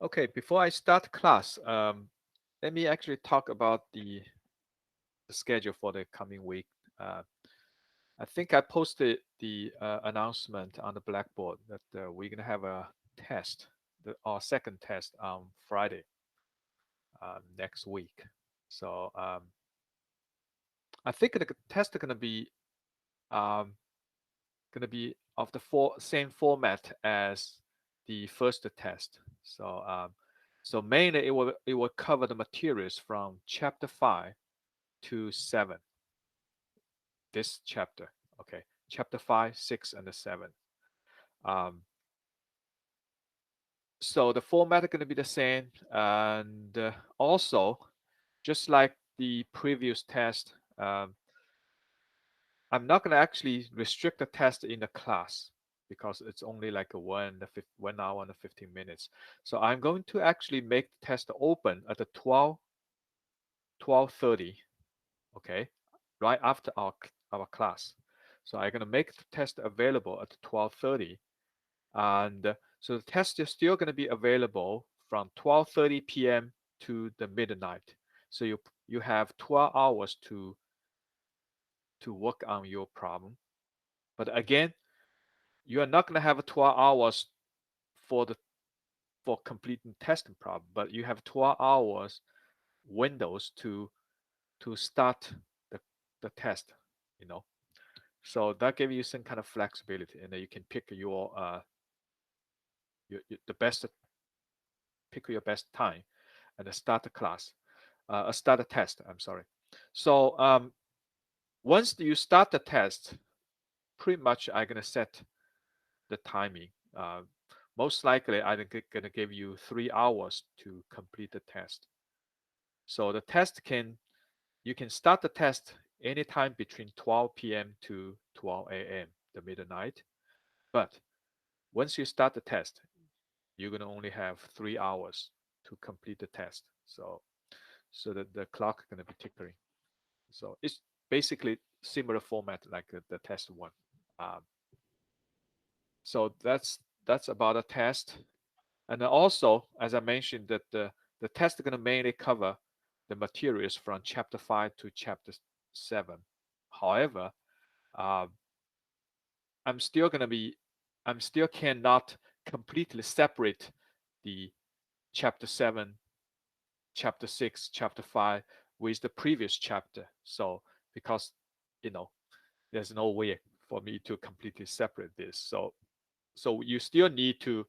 Okay, before I start class, let me actually talk about the schedule for the coming week. Uh, I think I posted the announcement on the Blackboard that we're gonna have a test, our second test on Friday next week. So I think the test is um, gonna be of the same format as the first test. So mainly it will cover the materials from chapter 5 to 7. This chapter, okay, chapter 5, 6, and the 7. Um, so the format is going to be the same, and also just like the previous test, I'm not going to actually restrict the test in the class because it's only like a 1 hour and 15 minutes. So I'm going to actually make the test open at the 12:30, okay, right after our class. So I'm going to make the test available at 12:30, and so the test is still going to be available from 12:30 p.m. to the midnight. So you have 12 hours to work on your problem. But again, you are not going to have 12 hours for the for completing testing problem, but you have 12 hours windows to start the, the test, you know. So that gives you some kind of flexibility, and then you can pick the best, pick your best time and start the class, start the test. I'm sorry. So once you start the test, pretty much I'm gonna set the timing. Most likely, I'm gonna give you 3 hours to complete the test. So the test you can start the test anytime between 12 p.m. to 12 a.m. the midnight. But once you start the test, you're gonna only have 3 hours to complete the test. So that the clock is gonna be tickering. So it's basically similar format like the test one. Um, so that's about a test. And then also, as I mentioned, that the test is going to mainly cover the materials from chapter 5 to chapter 7. However, uh, I'm still going to be, I'm still cannot completely separate the chapter 7, chapter 6, chapter 5 with the previous chapter. So, because, you know, there's no way for me to completely separate this. So you still need to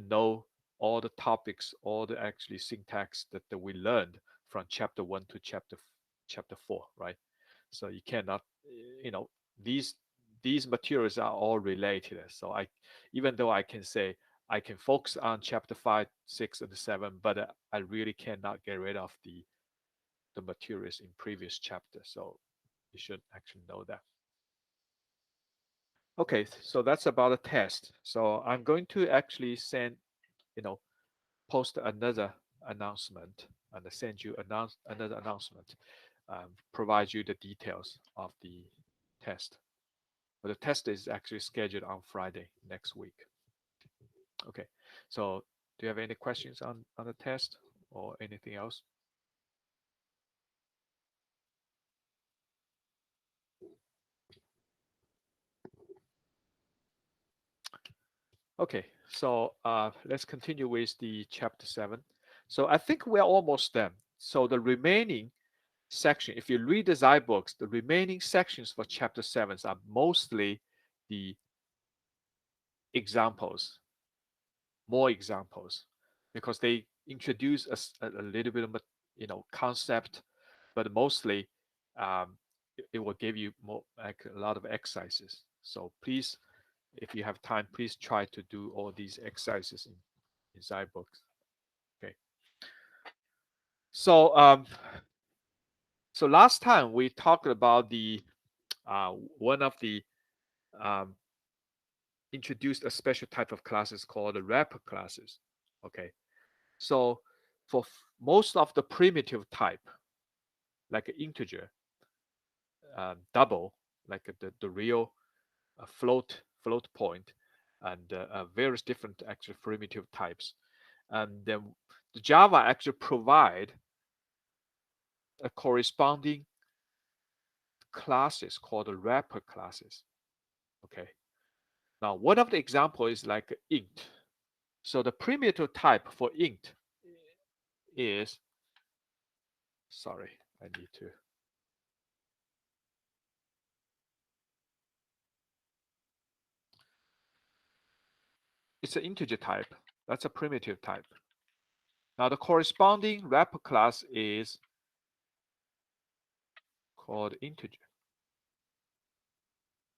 know all the topics, all the actually syntax that we learned from chapter 1 to chapter 4, right? So you cannot, you know, these these materials are all related. So even though I can say I can focus on chapter 5, 6, and 7, but I really cannot get rid of the materials in previous chapter. So you should actually know that. Okay, so that's about a test. So I'm going to actually you know, post another announcement and send you another announcement, provide you the details of the test. But the test is actually scheduled on Friday next week. Okay, so do you have any questions on the test or anything else? Okay, so let's continue with the chapter 7. So I think we're almost done. So the remaining section, if you read the Zai books, the remaining sections for chapter 7 are mostly the examples, more examples, because they introduce a little bit of concept, but mostly it will give you more like a lot of exercises. So please, if you have time, please try to do all these exercises in Zai books. Okay. So so last time we talked about the one of the um, introduced a special type of classes called the wrapper classes. Okay, so for most of the primitive type, like an integer, double, like the real float point, and various different actually primitive types. And then the Java actually provide a corresponding classes called wrapper classes. Okay. Now, one of the example is like int. So the primitive type for int is, sorry, I need to. It's an integer type. That's a primitive type. Now the corresponding wrapper class is called integer.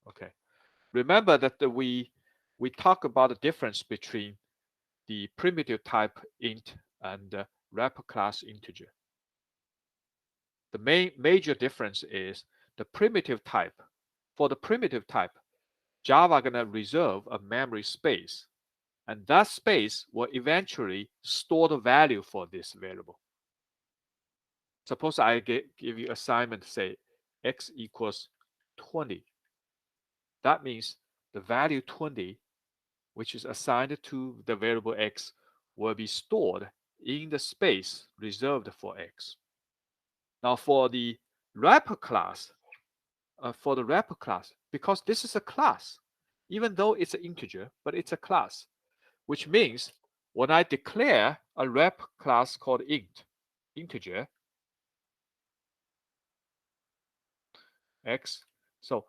Okay. Remember that we talk about the difference between the primitive type int and the wrapper class integer. The major difference is the primitive type. For the primitive type, Java gonna reserve a memory space, and that space will eventually store the value for this variable. Suppose I give you assignment, say x equals 20. That means the value 20, which is assigned to the variable x, will be stored in the space reserved for x. Now for the wrapper class, because this is a class, even though it's an integer, but it's a class, which means when I declare a wrapper class called integer, x, so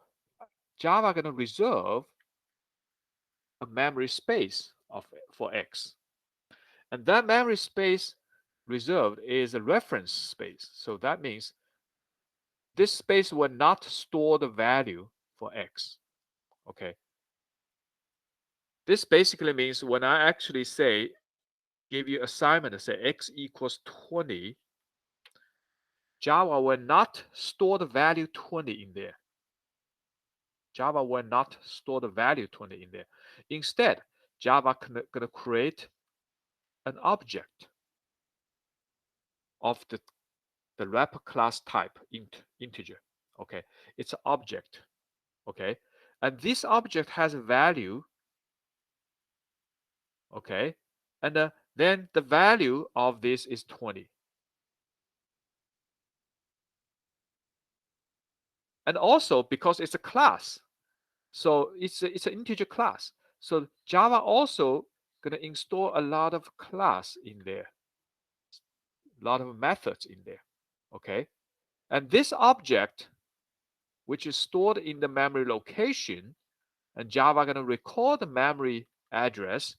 Java gonna reserve a memory space for x. And that memory space reserved is a reference space. So that means this space will not store the value for x. Okay. This basically means when I actually say, give you assignment, say x equals 20, Java will not store the value 20 in there. Java will not store the value 20 in there. Instead, Java gonna create an object of the wrapper class type integer. Okay, it's an object. Okay, and this object has a value. Okay, and then the value of this is 20. And also because it's a class, so it's an integer class. So Java also gonna install a lot of class in there, a lot of methods in there. Okay, and this object, which is stored in the memory location, and Java gonna record the memory address.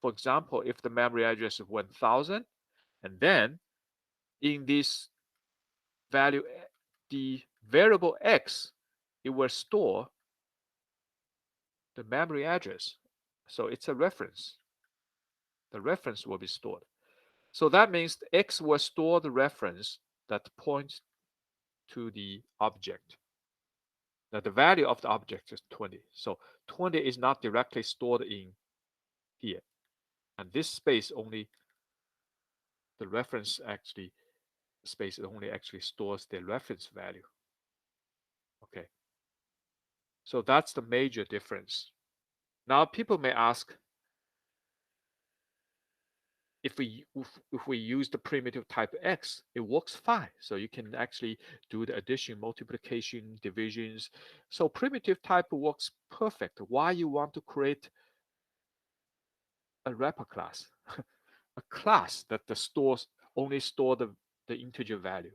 For example, if the memory address is 1000, and then in this value, the variable x, it will store the memory address. So it's a reference. The reference will be stored. So that means x will store the reference that points to the object. Now the value of the object is 20. So 20 is not directly stored in here. And this space only, the reference actually, space only actually stores the reference value. Okay. So that's the major difference. Now people may ask, if we use the primitive type x, it works fine. So you can actually do the addition, multiplication, divisions. So primitive type works perfect. Why you want to create a wrapper class, a class that only store the integer value?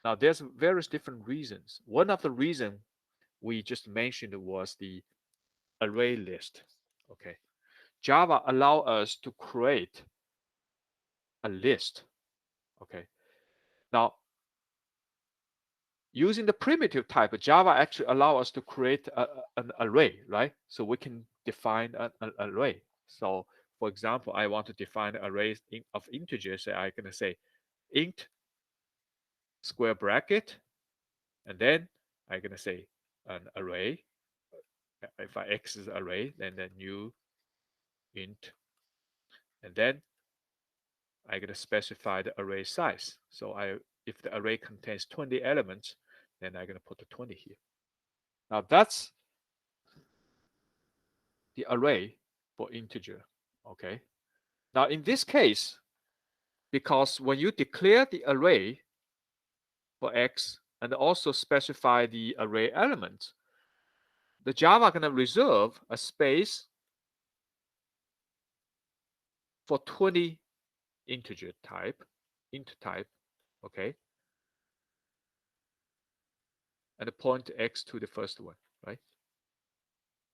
Now there's various different reasons. One of the reasons we just mentioned was the array list. Okay, Java allow us to create a list. Okay, now using the primitive type, Java actually allow us to create an array, right? So we can define an array. So for example, I want to define an array of integers. So I'm gonna say int square bracket, and then I'm gonna say an array. If I x is array, then the new int, and then I'm going to specify the array size. So if the array contains 20 elements, then I'm going to put the 20 here. Now that's the array for integer. Okay. Now in this case, because when you declare the array for x and also specify the array element, the Java gonna reserve a space for 20 integer type, int type, okay, and point x to the first one, right?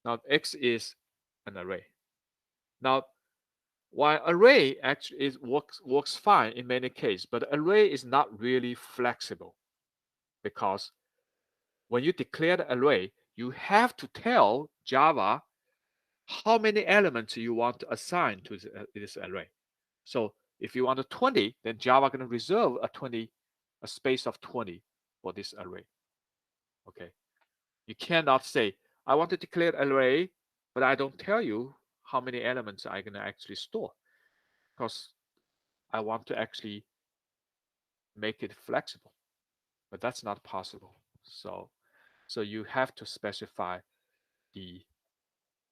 Now x is an array. Now, while array actually works fine in many cases, but array is not really flexible because when you declare the array, you have to tell Java how many elements you want to assign to this array. So if you want a 20, then Java going to reserve a space of 20 for this array. Okay. You cannot say, I want to declare an array, but I don't tell you how many elements I'm going to actually store because I want to actually make it flexible, but that's not possible. So you have to specify the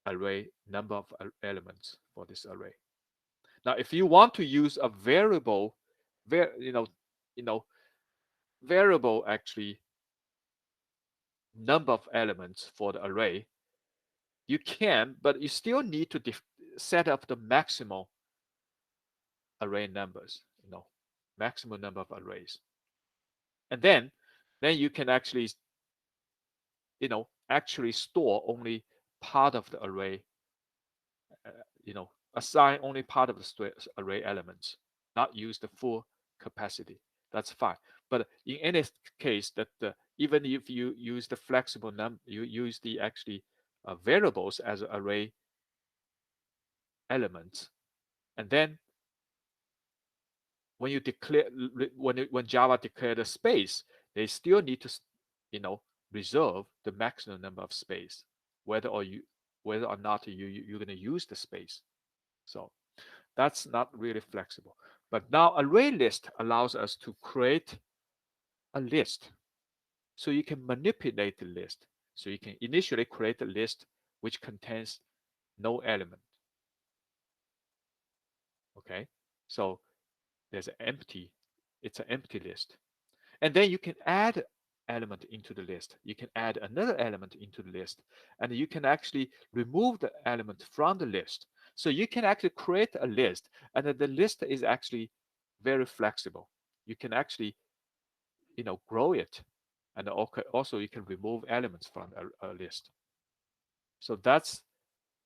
array number of elements for this array. Now, if you want to use a variable, variable actually number of elements for the array, you can, but you still need to set up the maximal array numbers, maximum number of arrays. And then you can actually, actually store only part of the array, assign only part of the array elements, not use the full capacity. That's fine. But in any case, that even if you use the flexible number, you use the actually variables as array elements, and then when you declare when Java declare the space, they still need to reserve the maximum number of space, whether or not you're going to use the space. So that's not really flexible. But now ArrayList allows us to create a list, so you can manipulate the list. So you can initially create a list which contains no element. Okay, so there's an empty, it's an empty list. And then you can add element into the list. You can add another element into the list, and you can actually remove the element from the list. So you can actually create a list, and the list is actually very flexible. You can actually, grow it, and also you can remove elements from a list. So that's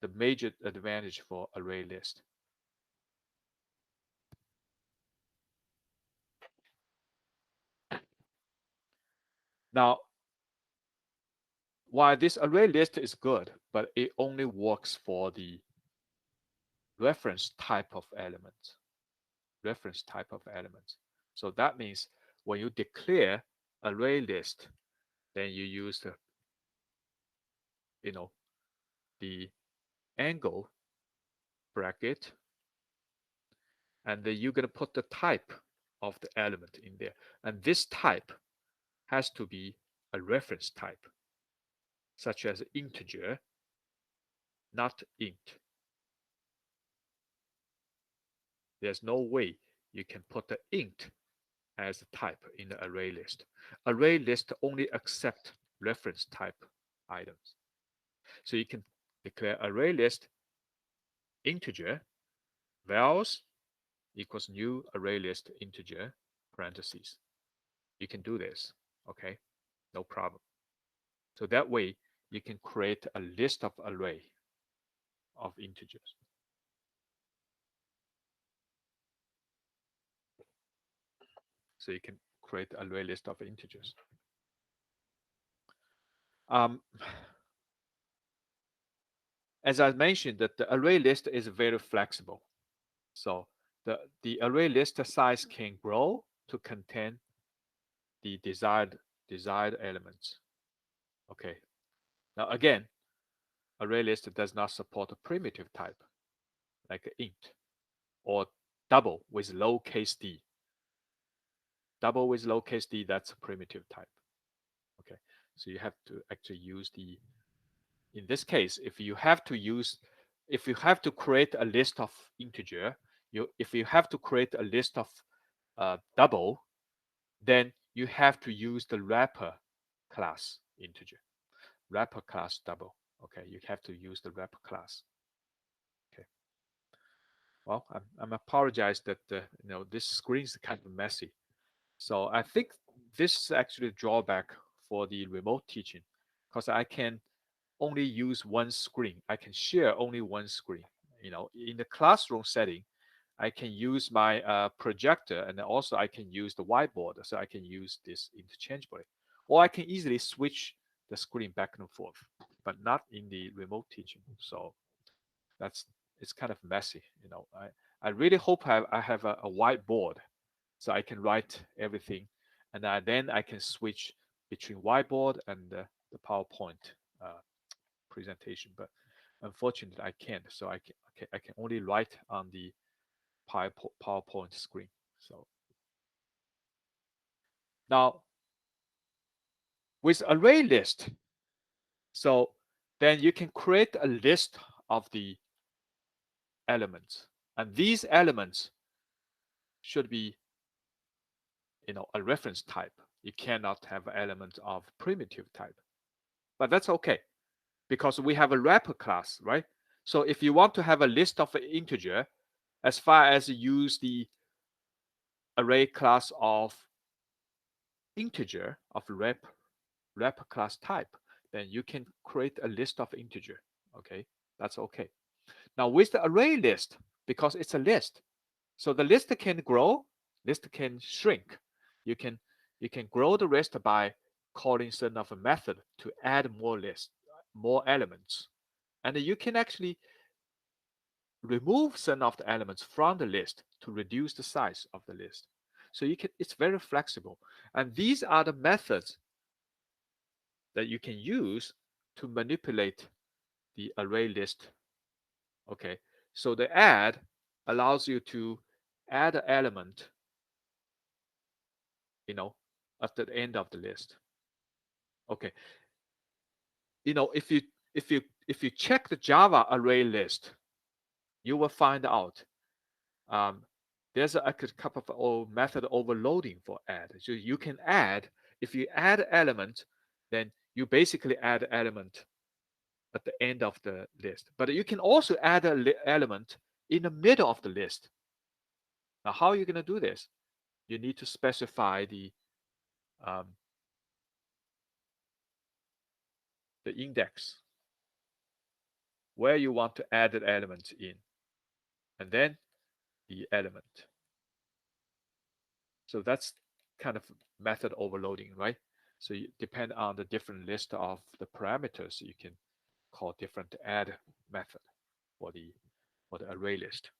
the major advantage for ArrayList. Now, while this ArrayList is good, but it only works for the reference type of elements. Reference type of elements. So that means when you declare ArrayList, then you use the angle bracket, and then you're going to put the type of the element in there. And this type has to be a reference type, such as integer, not int. There's no way you can put the int as a type in the ArrayList. ArrayList only accept reference type items. So you can declare ArrayList integer vals equals new ArrayList integer parentheses. You can do this, okay? No problem. So that way you can create a list of array of integers. So you can create an array list of integers. As I mentioned, that the array list is very flexible. So the array list size can grow to contain the desired elements. Okay. Now again, array list does not support a primitive type like int or double with lowercase d. Double with lowercase d, that's a primitive type. Okay. So you have to actually use in this case, if you have to use if you have to create a list of integer, if you have to create a list of double, then you have to use the wrapper class integer, wrapper class double. Okay, you have to use the wrapper class. Okay. Well, I'm apologize that this screen is kind of messy. So I think this is actually a drawback for the remote teaching, because I can only use one screen. I can share only one screen. In the classroom setting, I can use my projector, and also I can use the whiteboard, so I can use this interchangeably. Or I can easily switch the screen back and forth, but not in the remote teaching. So it's kind of messy. I really hope I have a whiteboard, so I can write everything, and then I can switch between whiteboard and the PowerPoint presentation. But unfortunately, I can't. So I can only write on the PowerPoint screen. So now with array list, so then you can create a list of the elements, and these elements should be a reference type. You cannot have elements of primitive type, but that's okay because we have a wrapper class, right? So if you want to have a list of an integer, as far as you use the array class of integer of wrapper class type, then you can create a list of integer. Okay, that's okay. Now with the array list, because it's a list, so the list can grow, list can shrink. You can grow the list by calling certain of a method to add more elements, and you can actually remove certain of the elements from the list to reduce the size of the list. So it's very flexible, and these are the methods that you can use to manipulate the array list. Okay, so the add allows you to add an element, at the end of the list. Okay, if you check the Java array list, you will find out there's a couple of method overloading for add. So you can add, if you add element, then you basically add element at the end of the list. But you can also add an element in the middle of the list. Now, how are you going to do this? You need to specify the index where you want to add an element in, and then the element. So that's kind of method overloading, right? So you depend on the different list of the parameters, you can call different add method for the array list.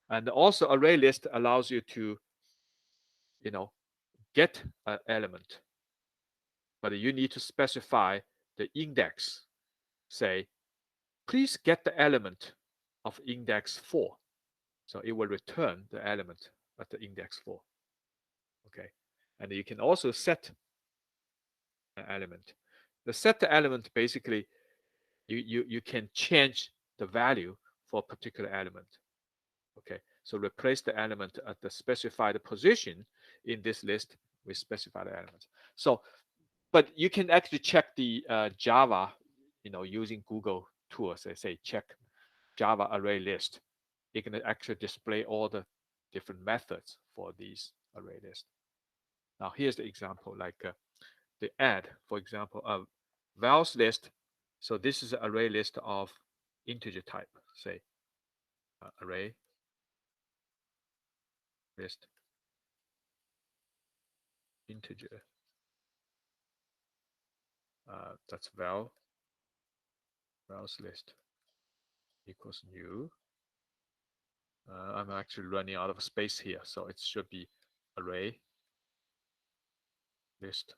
And also array list allows you to, get an element, but you need to specify the index. Say, please get the element of index 4. So it will return the element at the index 4. Okay, and you can also set an element. The set the element, basically you can change the value for a particular element. Okay, so replace the element at the specified position in this list with specified elements. So, but you can actually check the Java, using Google tools. They say check Java array list. It can actually display all the different methods for these array lists. Now here's the example, like the add, for example, of vals list. So this is an array list of integer type, say array list integer. That's vals list equals new. I'm actually running out of space here, so it should be array list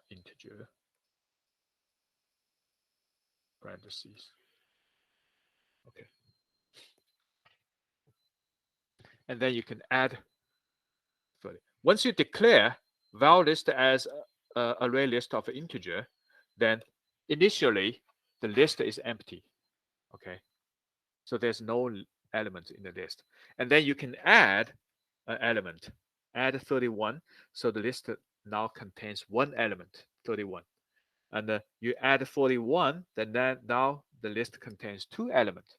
integer parentheses. Okay, and then you can add further. Once you declare val list as array list of integer, then initially the list is empty. Okay, so there's no element in the list, and then you can add an element, add 31, so the list now contains one element, 31, and you add 41, then now the list contains two elements,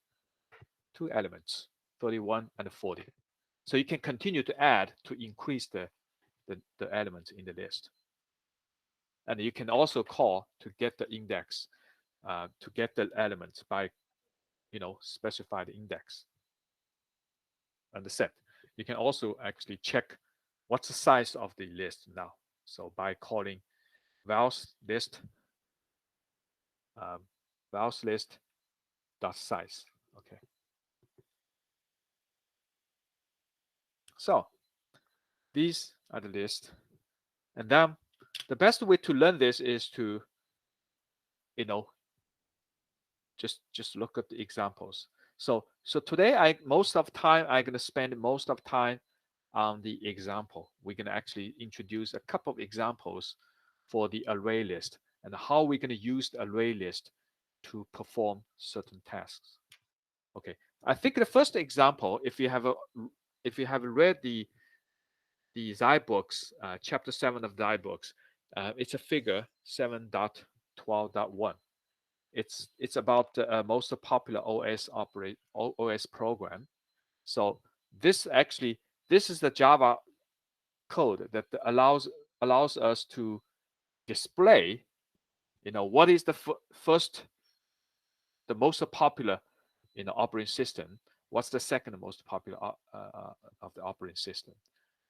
31 and 40. So you can continue to add to increase the elements in the list. And you can also call to get the index, to get the elements by, specify the index and the set. You can also actually check what's the size of the list now. So by calling vals list, vals list dot size. Okay. So these are the list, and then the best way to learn this is to, just look at the examples. So today most of time I'm going to spend most of time on the example. We're going to actually introduce a couple of examples for the array list and how we're going to use the array list to perform certain tasks. Okay, I think the first example, if you have read the Zai books, chapter 7 of Zai books, it's a figure 7.12.1. It's about the most popular OS program. So this is the Java code that allows us to display, what is the the most popular operating system. What's the second most popular of the operating system?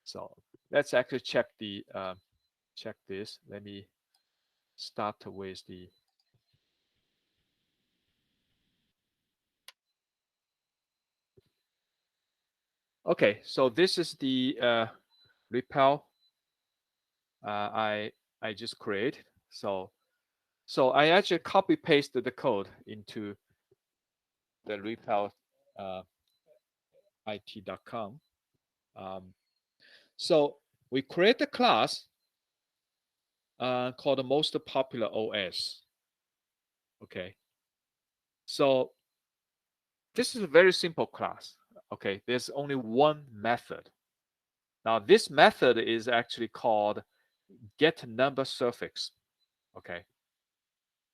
So let's actually check this. Let me start with the. Okay, so this is the REPL I just created. So I actually copy pasted the code into the REPL it.com. So we create a class called the most popular OS. Okay. So this is a very simple class. Okay, there's only one method. Now this method is actually called get number suffix. Okay,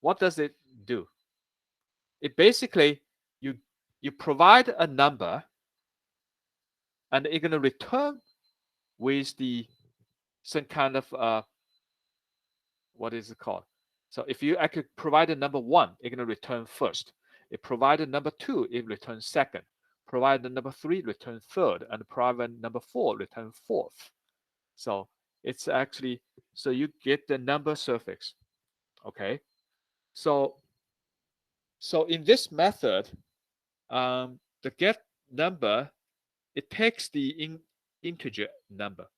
what does it do? It basically you provide a number, and it's gonna return with the some kind of what is it called? So if you actually provide a number 1, it's gonna return first. It provided number 2, it returns second. Provided number 3, return third, and provided number 4, return fourth. So it's actually, so you get the number suffix. Okay. So in this method, the get number, it takes the integer number.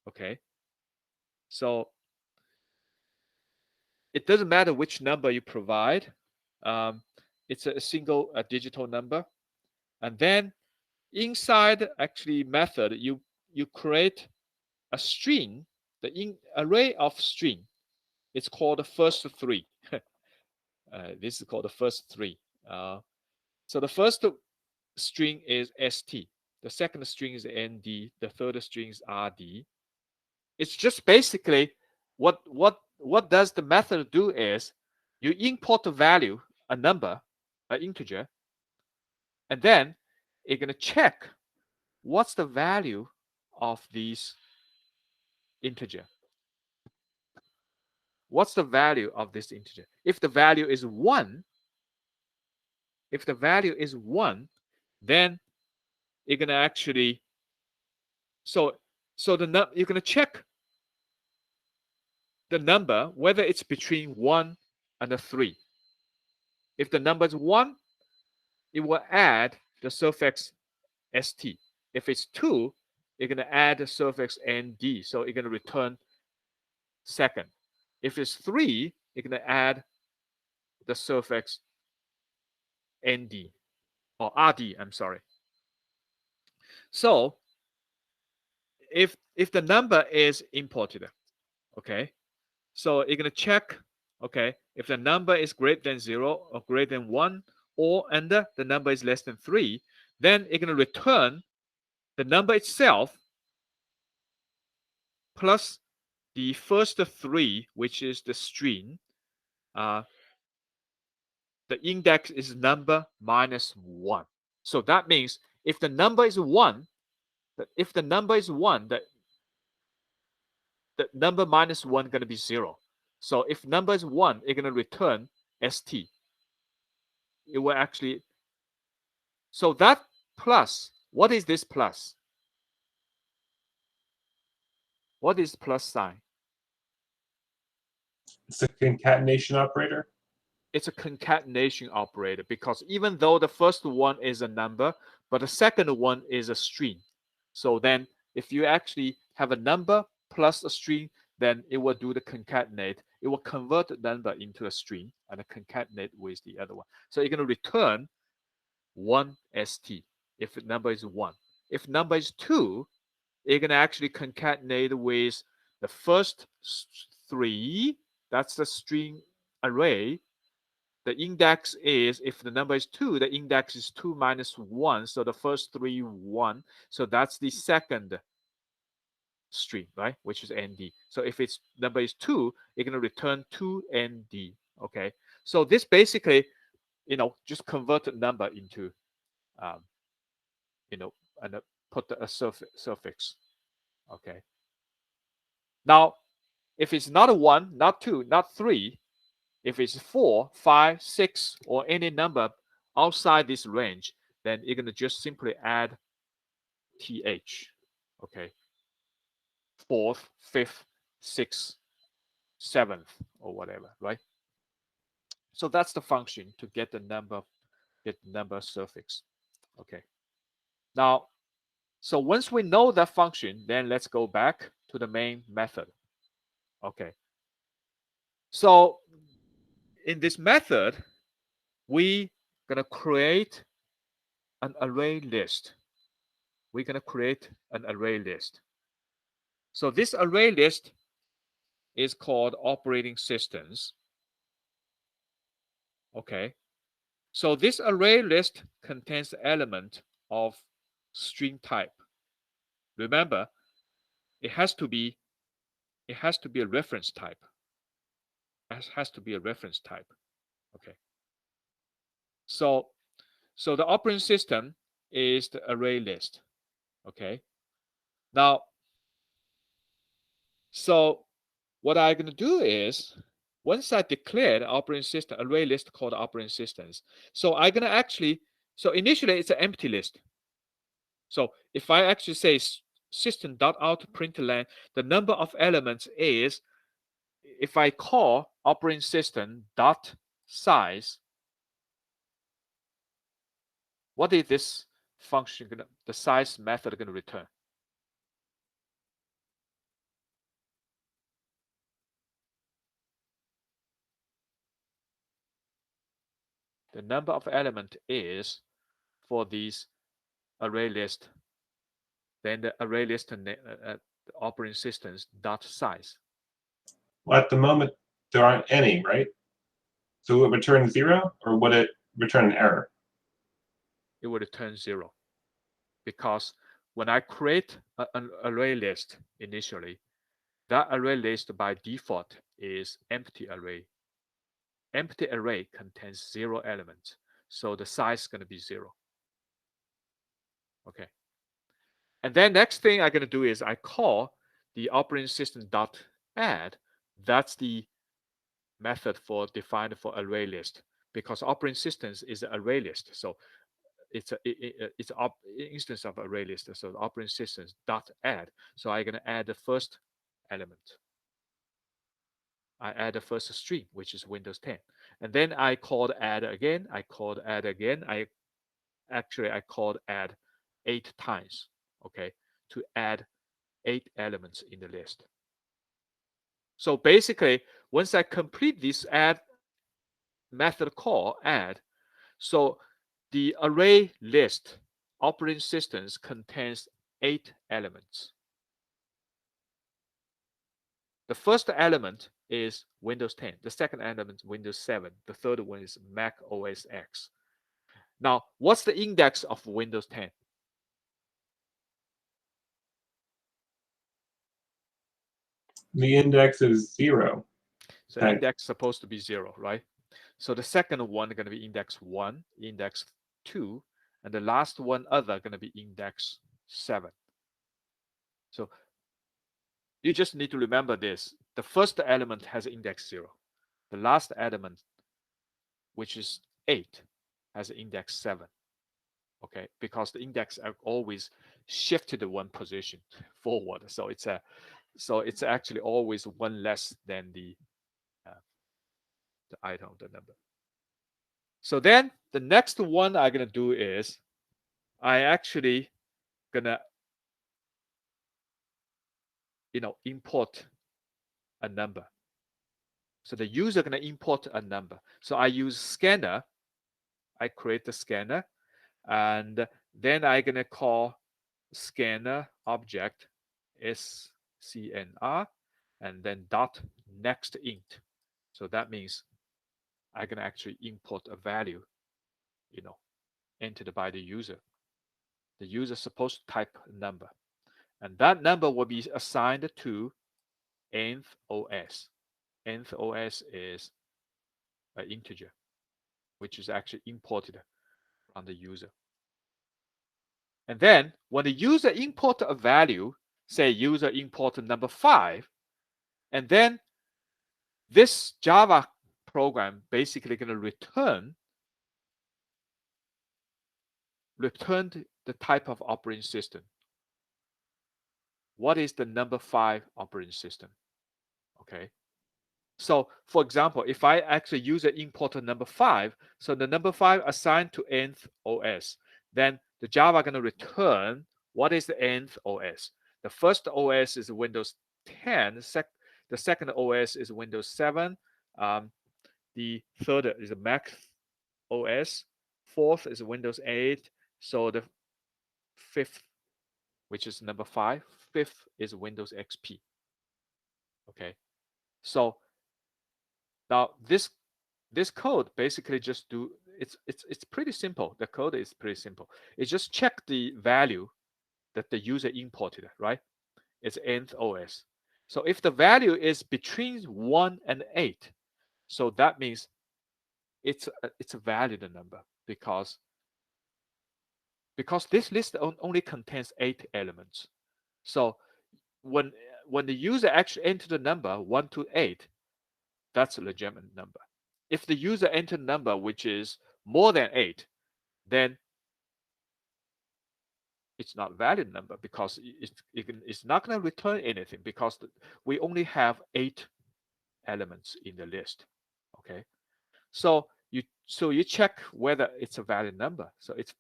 Okay. So it doesn't matter which number you provide. It's a single digital number. And then inside actually method, you create a string, the array of string. It's called the first three. This is called the first three. So the first string is st. The second string is nd. The third string is rd. It's just basically what does the method do is you import the value, a number, an integer, and then it's going to check what's the value of these integer. What's the value of this integer? If the value is 1, then you're going to actually, so you're going to check the number whether it's between 1 and 3. If the number is 1, it will add the suffix st. If it's 2, you're going to add the suffix nd, so you're going to return second. If it's 3, you're going to add the suffix nd, or rd, I'm sorry. So if the number is imported, okay, so you're going to check, Okay, if the number is greater than 0 or greater than 1, and the number is less than 3, then it's going to return the number itself plus the first 3, which is the string. The index is number minus 1. So that means if the number is 1, the number minus 1 is going to be 0. So if number is 1, it's going to return st. It will actually, so that plus, what is this plus? What is plus sign? It's a concatenation operator. It's a concatenation operator, because even though the first one is a number, but the second one is a string. So then if you actually have a number plus a string, then it will do the concatenate. It will convert the number into a string and concatenate with the other one. So you're going to return 1 st if the number is 1. If number is 2, you're going to actually concatenate with the first 3. That's the string array. The index is, if the number is 2, the index is 2 minus 1. So the first 3, 1. So that's the second string, right? Which is nd. So if its number is 2, you're going to return 2 nd. Okay. So this basically, just convert the number into, and put a suffix. Okay. Now, if it's not a 1, not 2, not 3, if it's 4, 5, 6, or any number outside this range, then you're going to just simply add th. Okay. 4th, 5th, 6th, 7th, or whatever, right? So that's the function to get the number suffix. Okay. Now, so once we know that function, then let's go back to the main method. Okay. So in this method, we're going to create an array list. We're going to create an array list. So this array list is called operating systems. Okay. So this array list contains the element of string type. Remember, it has to be a reference type. It has to be a reference type. Okay. So the operating system is the array list. Okay. Now, so what I'm going to do is, once I declare the operating system array list called operating systems, so I'm going to actually, so initially it's an empty list. So if I actually say system.out.println, the number of elements is, if I call operating system dot size, what is this function gonna, the size method going to return? The number of element is for these array list, then the array list and the operating systems dot size. Well, at the moment, there aren't any, right? So will it return 0, or would it return an error? It will return 0, because when I create an array list initially, that array list by default is empty array. Empty array contains 0 elements, so the size is going to be 0. Okay. And then next thing I'm going to do is I call the operating system dot add. That's the method defined for array list, because operating systems is an array list. So it's an instance of array list. So the operating systems dot add. So I'm going to add the first element. I add the first string, which is Windows 10. And then I called add again. I called add again. I called add 8 times, okay, to add 8 elements in the list. So basically, once I complete this add method call add, so the array list operating systems contains 8 elements. The first element is Windows 10. The second element is Windows 7. The third one is Mac OS X. Now, what's the index of Windows 10? The index is 0. So Okay. index supposed to be 0, right? So the second one is going to be index 1, index 2, and the last one other going to be index 7. So you just need to remember this. The first element has index 0. The last element, which is 8, has index 7. Okay, because the index are always shifted one position forward. So it's actually always one less than the item of the number. So then the next one I'm gonna do is I actually gonna import a number. So the user gonna import a number. So I use scanner. I create the scanner, and then I'm gonna call scanner object scnr, and then dot next int. So that means I can actually import a value, entered by the user. The user is supposed to type a number, and that number will be assigned to nth OS. Nth OS is an integer, which is actually imported from the user. And then when the user import a value, say user import number 5, and then this Java program basically going to return the type of operating system. What is the number 5 operating system? Okay. So for example, if I actually use an import number 5, so the number 5 assigned to nth OS, then the Java going to return what is the nth OS. The first OS is Windows 10. The second OS is Windows 7. The third is a Mac OS. Fourth is Windows 8. So the fifth, which is number 5, fifth is Windows XP. Okay. So now this code basically just it's pretty simple. The code is pretty simple. It just check the value that the user imported, right? It's nth OS. So if the value is between 1 and 8, so that means it's a valid number because this list only contains 8 elements. So when the user actually entered the number 1 to 8, that's a legitimate number. If the user entered a number which is more than 8, then it's not a valid number because it's not going to return anything because we only have 8 elements in the list. Okay, so you check whether it's a valid number. So it's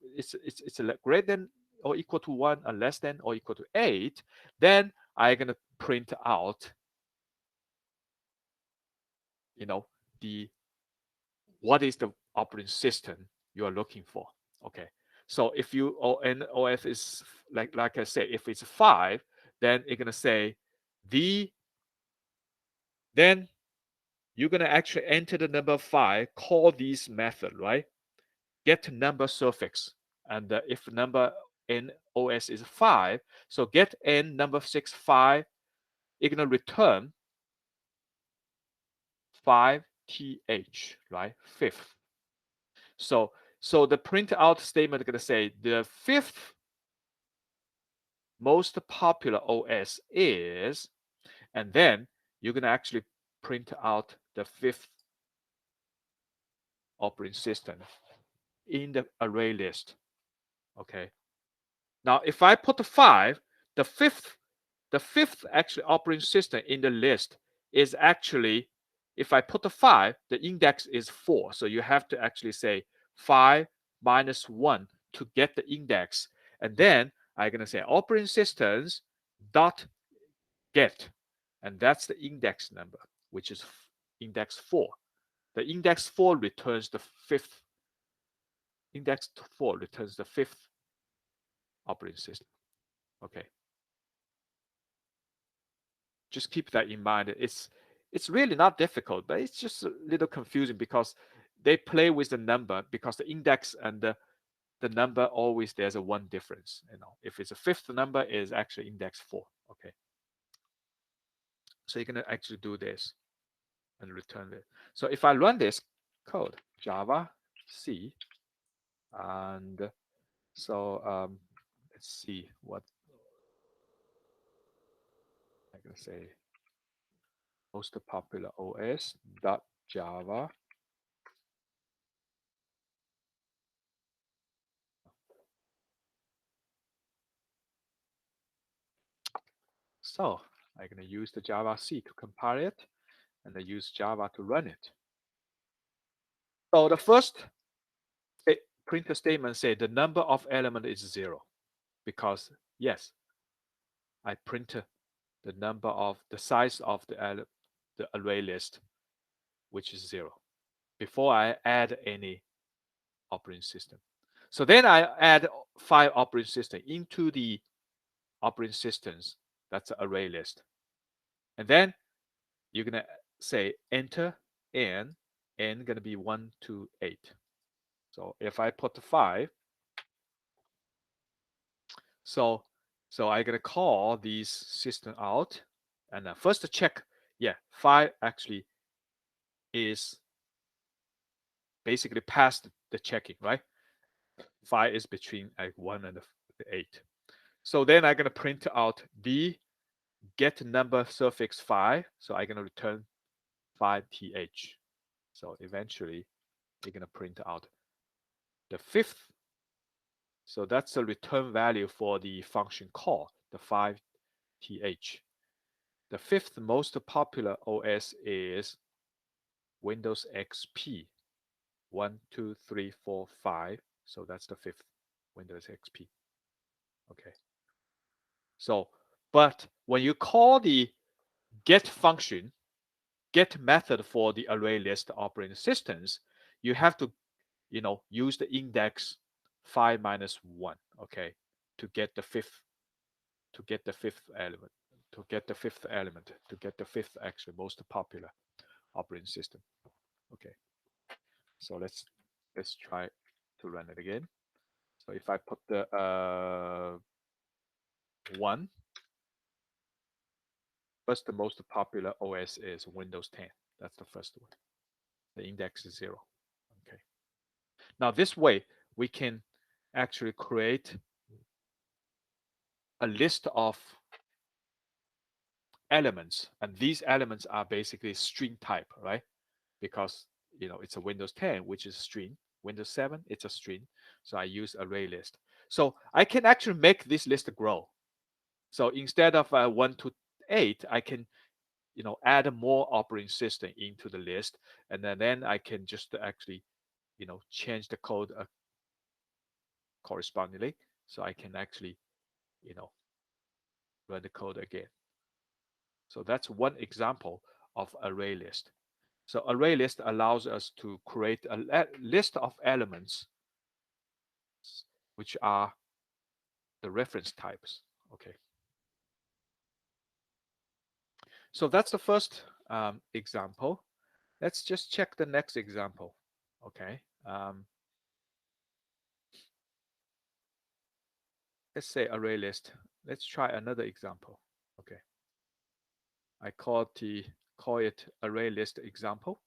greater than or equal to 1 or less than or equal to 8. Then I'm going to print out what is the operating system you are looking for. Okay, so if you OS is like I said, if it's 5, then it's gonna say then you're gonna actually enter the number 5, call this method, right? Get number suffix, and if number n OS is 5, so get n number 6 5, it's gonna return 5th, right? 5th. So the print out statement is going to say the 5th most popular OS is, and then you're going to actually print out the 5th operating system in the array list. Okay. Now, if I put 5, the fifth actually operating system in the list is actually, if I put 5, the index is 4. So you have to actually say 5 minus 1 to get the index. And then I'm going to say operating systems dot get. And that's the index number, which is index 4. The index 4 returns the 5th. Index 4 returns the 5th operating system. Okay. Just keep that in mind. It's really not difficult, but it's just a little confusing because they play with the number, because the index and the number always there's a one difference. If it's a fifth number, is actually index 4. Okay. So you're gonna actually do this and return it. So if I run this code, Java C, and so let's see what I'm gonna say. Most popular OS dot Java. So I'm gonna use the Java C to compile it, and then use Java to run it. So the first printf statement say the number of element is 0, because yes, I print the number of the size of the array list, which is 0, before I add any operating system. So then I add 5 operating system into the operating systems. That's the array list. And then you're gonna say enter n gonna be 1 to 8. So if I put 5, so I'm gonna call these system out, and first check, yeah, 5 actually is basically past the checking, right? 5 is between 1 and 8. So then I'm gonna print out the get number suffix 5. So I'm gonna return 5th. So eventually you're gonna print out the 5th. So that's the return value for the function call, the 5th. The 5th most popular OS is Windows XP. 1, 2, 3, 4, 5. So that's the 5th Windows XP. Okay. So, but when you call the get function, get method for the array list operating systems, you have to, use the index 5 minus 1, okay, to get the 5th, element, to get the 5th actually most popular operating system. Okay. So let's try to run it again. So if I put the 1, first the most popular OS is Windows 10. That's the first one. The index is 0. Okay. Now this way we can actually create a list of elements, and these elements are basically string type, right? Because it's a Windows 10, which is string. Windows 7, it's a string. So I use array list. So I can actually make this list grow. So instead of 1 to 8, I can add more operating system into the list, and then I can just actually change the code correspondingly. So I can actually run the code again. So that's one example of array list. So array list allows us to create a list of elements which are the reference types. Okay. So that's the first example. Let's just check the next example. Okay. Let's say array list. Let's try another example. Okay. I call it array list example.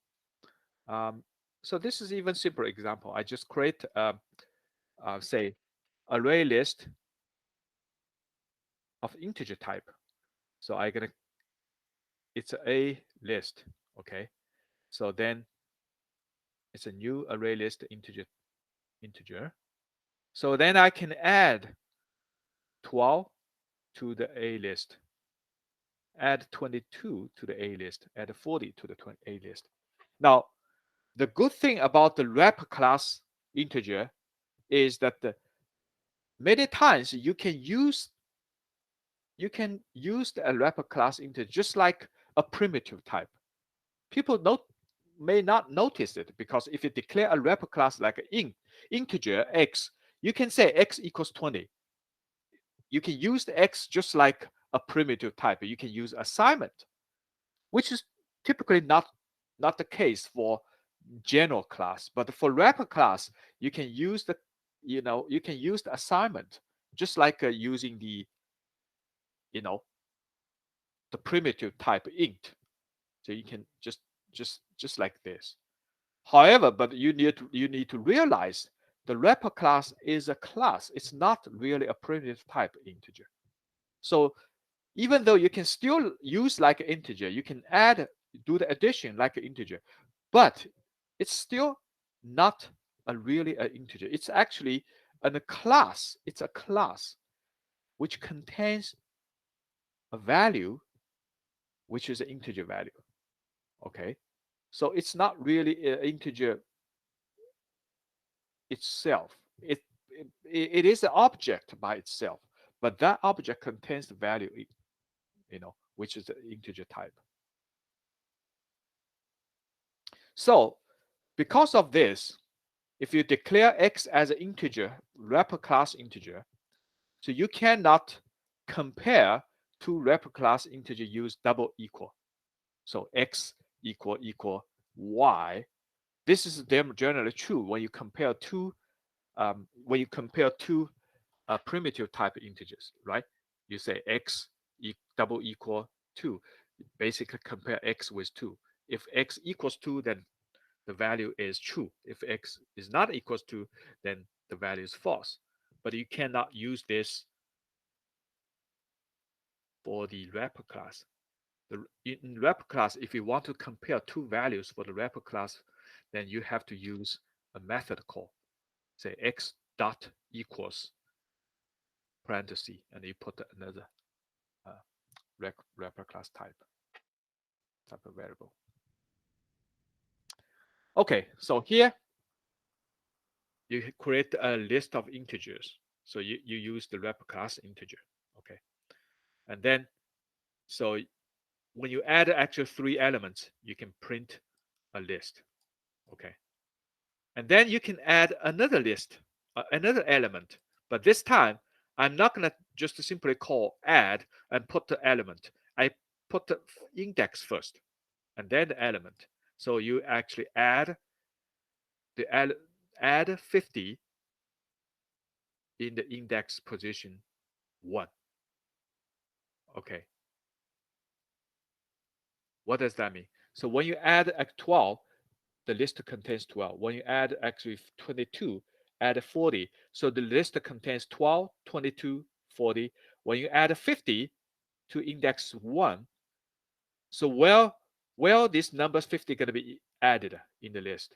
So this is even simpler example. I just create say array list of integer type. So it's a list. Okay. So then it's a new array list integer. So then I can add 12 to the A list, add 22 to the A list, add 40 to the A list. Now, the good thing about the wrapper class integer is that many times you can use the wrapper class integer just like a primitive type. People may not notice it, because if you declare a wrapper class like an integer x, you can say x equals 20. You can use the x just like a primitive type. You can use assignment, which is typically not the case for general class, but for wrapper class, you can use the you can use the assignment just like using the the primitive type int. So you can just like this. However, but you need to realize the wrapper class is a class. It's not really a primitive type integer. So even though you can still use like an integer, you can do the addition like an integer, but it's still not really an integer. It's actually a class. It's a class which contains a value which is an integer value. Okay, so it's not really an integer itself. It is an object by itself, but that object contains the value, which is the integer type. So because of this, if you declare x as an integer, wrapper class integer, so you cannot compare two wrapper class integer use double equal. So x equal y. This is generally true when you compare two primitive type integers, right? You say x double equal 2. Basically compare x with 2. If x equals 2, then the value is true. If x is not equals to, then the value is false. But you cannot use this for the wrapper class. In wrapper class, if you want to compare two values for the wrapper class, then you have to use a method call. Say x dot equals parenthesis, and you put another wrapper class type of variable. Okay, so here you create a list of integers. So you use the wrapper class integer. Okay, and then so when you add actual 3 elements, you can print a list. Okay, and then you can add another list, another element, but this time I'm not going to just simply call add and put the element. I put the index first and then the element. So you actually add 50 in the index position 1. Okay, what does that mean? So when you add 12, the list contains 12. When you add actually 22, add 40. So the list contains 12, 22, 40. When you add 50 to index 1, so where this number 50 going to be added in the list?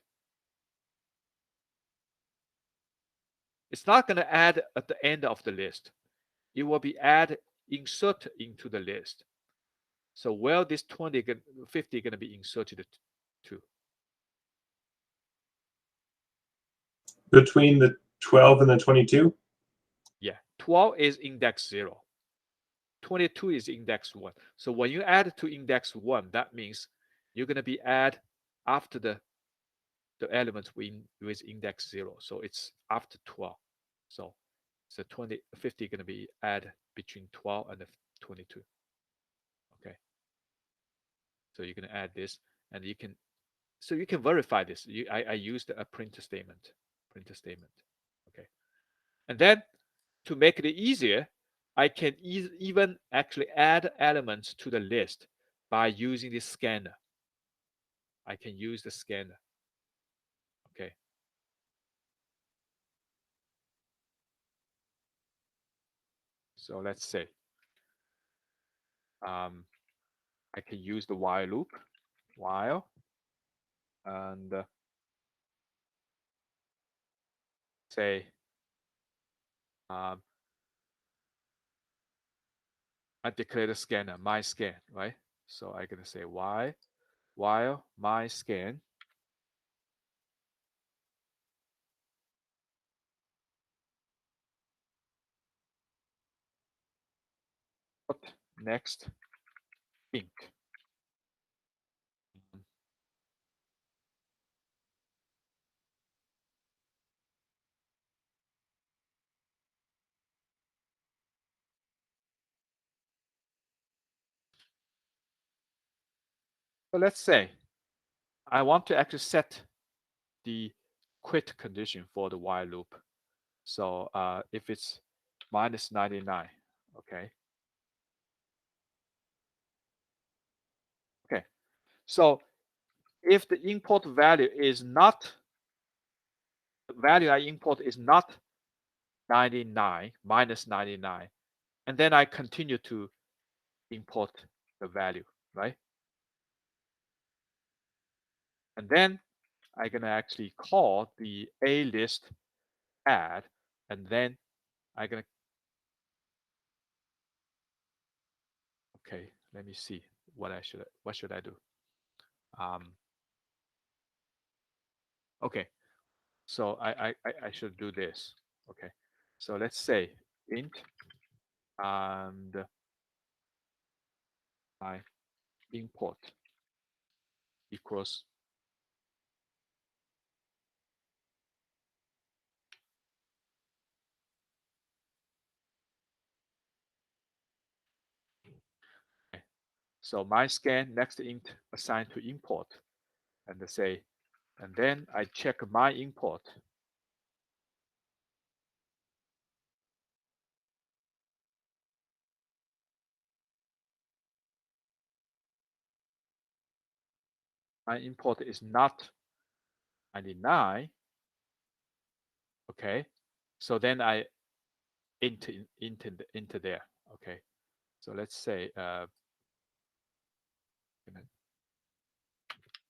It's not going to add at the end of the list. It will be inserted into the list. So where this 50 going to be inserted to? Between the 12 and the 22? Yeah, 12 is index 0. 22 is index 1. So when you add to index 1, that means you're going to be add after the element with index 0. So it's after 12. So 50 going to be add between 12 and 22. Okay. So you're going to add this, and you can verify this. I used a print statement. Okay. And then to make it easier, I can even actually add elements to the list by using the scanner. I can use the scanner. Okay. So let's say I can use the while loop, while, and say I declare the scanner, my scan, right? So I'm gonna say while my scan next int. So let's say I want to actually set the quit condition for the while loop. So if it's minus 99, okay. Okay, so if the import value is not, the value I import is not 99, minus 99, and then I continue to import the value, right? And then I'm gonna actually call the A list add, and then I'm gonna, okay, let me see what should I do? Okay, so I should do this. Okay, so let's say int and my import equals okay. So my scan next int assigned to import, and say, and then I check my import. My import is not 99. Okay, so then I int there. Okay, so let's say gonna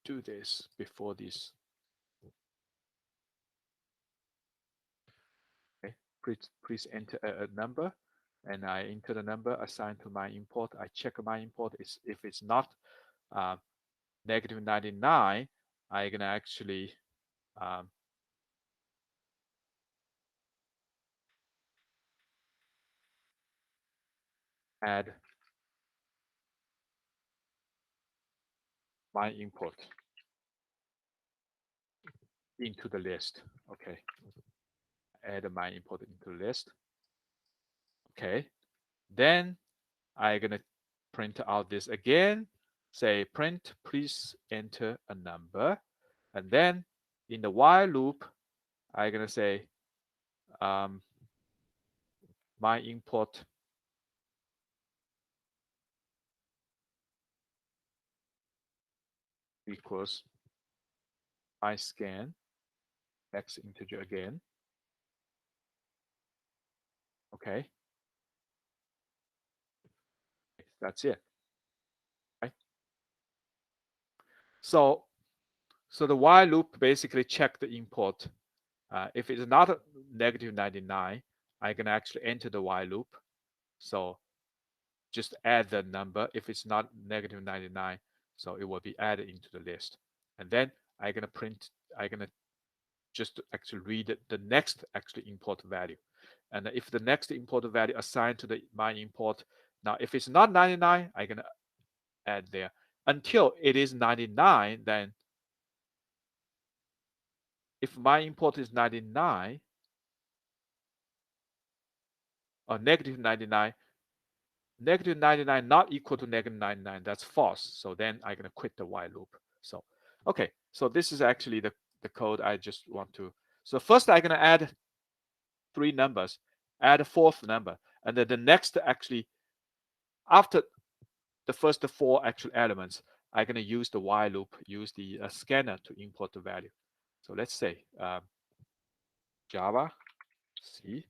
do this before this. Okay, please enter a number, and I enter the number assigned to my import. I check my import is if it's not negative 99, I'm gonna actually add my import into the list. Okay, add my import into the list. Okay, then I'm gonna print out this again. Say print, please enter a number, and then in the while loop, I'm gonna say my import equals my scan next integer again. Okay, that's it. Right. So the while loop basically check the import. If it's not negative 99, I can actually enter the while loop. So just add the number. If it's not negative 99, so it will be added into the list. And then I'm gonna print. I'm gonna just actually read the next actually import value. And if the next import value assigned to the my import, now if it's not 99, I'm gonna add there until it is 99. Then if my import is 99 or negative 99, negative 99 not equal to negative 99, that's false. So then I'm gonna quit the while loop. So okay, so this is actually the code I just want to. So first I'm gonna add 3 numbers, add a 4th number, and then the next actually after the first 4 actual elements, I'm gonna use the while loop, use the scanner to import the value. So let's say Java C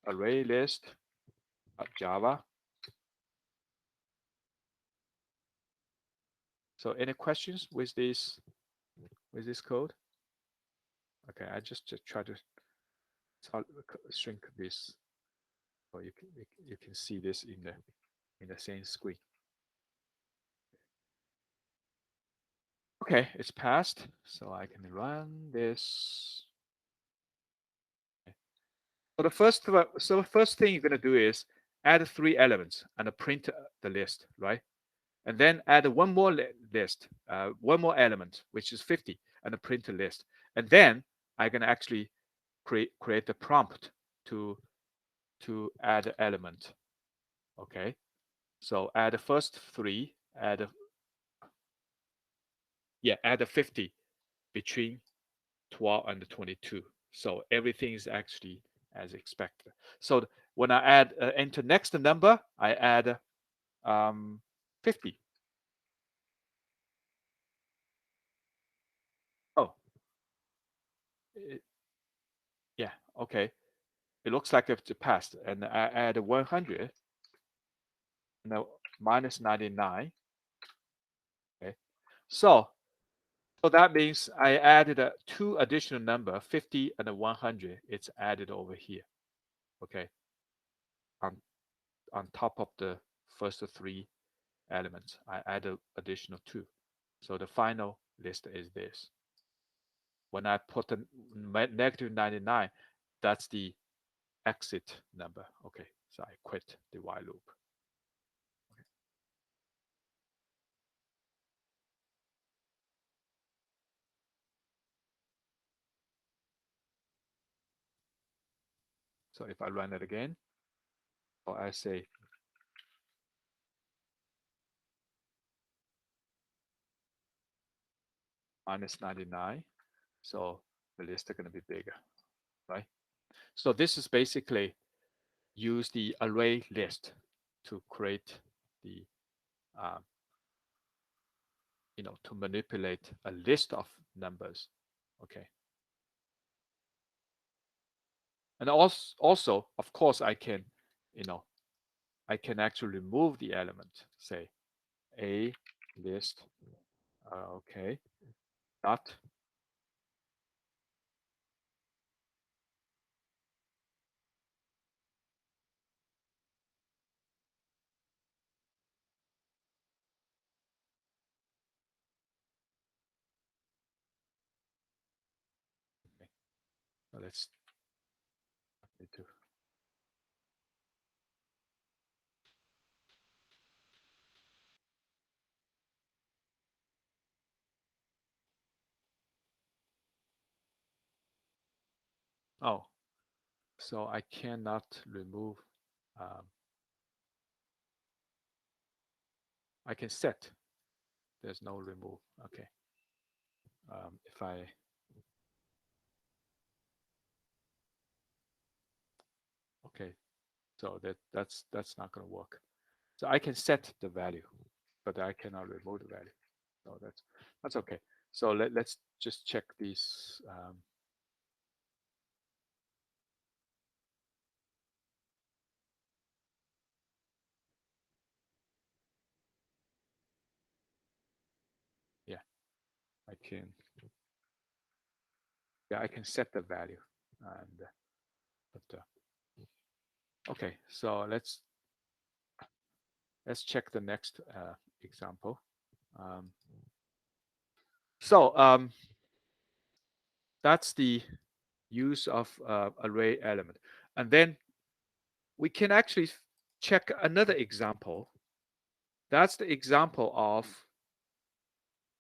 Arraylist Java. So any questions with this code? Okay, I just try to shrink this so you can see this in the same screen. Okay, it's passed, so I can run this. Okay. So the first thing you're gonna do is add 3 elements and print the list, right? And then add one more list, one more element, which is 50, and print the list. And then I can actually create the prompt to add element. Okay, so add the first 3, add Yeah, add a 50 between 12 and 22. So everything is actually as expected. So when I add enter next number, I add 50. Oh, yeah, okay. It looks like it's passed, and I add 100. Now minus 99. Okay, so that means I added two additional number, 50 and 100. It's added over here. Okay, on top of the first three elements, I added additional two. So the final list is this. When I put the negative 99, that's the exit number. Okay, so I quit the while loop. Okay. So if I run it again, or I say minus 99, so the list is going to be bigger, right? So this is basically use the array list to create the, um, to manipulate a list of numbers. Okay. And also, of course, I can, I can actually remove the element, say a list, okay, dot. Okay. So let's need to. Oh, so I cannot remove. I can set. There's no remove. Okay. If I okay, so that's not going to work. So I can set the value, but I cannot remove the value. So that's okay. So let's just check these. Yeah, I can. Yeah, I can set the value, and but okay. So let's check the next example. Um, so that's the use of array element, and then we can actually check another example. That's the example of